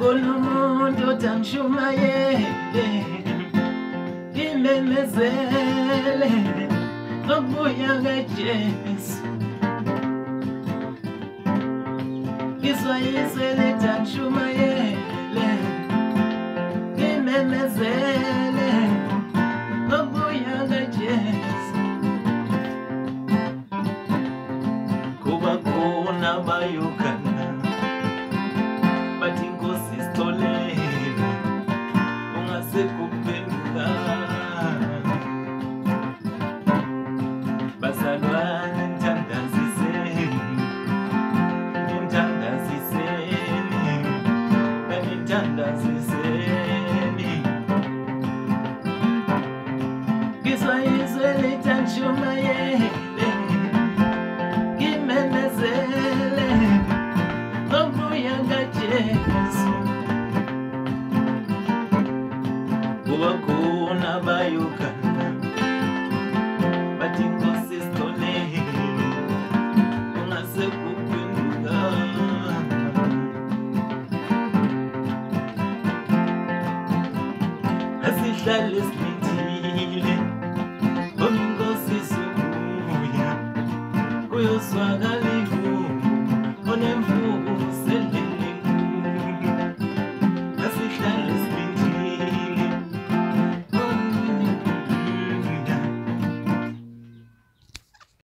khona umuntu otangishumayele imemezele ngokubuya kaJesu ngizwa izwi litangishumayele imemezele ngokubuya kaJesu kuba khona bayokana bathi inkosi isitholele ungasekuphenduka bazalwane nithandaziseni ngizwa izwi litangishumayele ngimemezele ngokubuya kaJesu kuba khona bayokana bathi inkosi isitholele ungasekuphenduka asihlale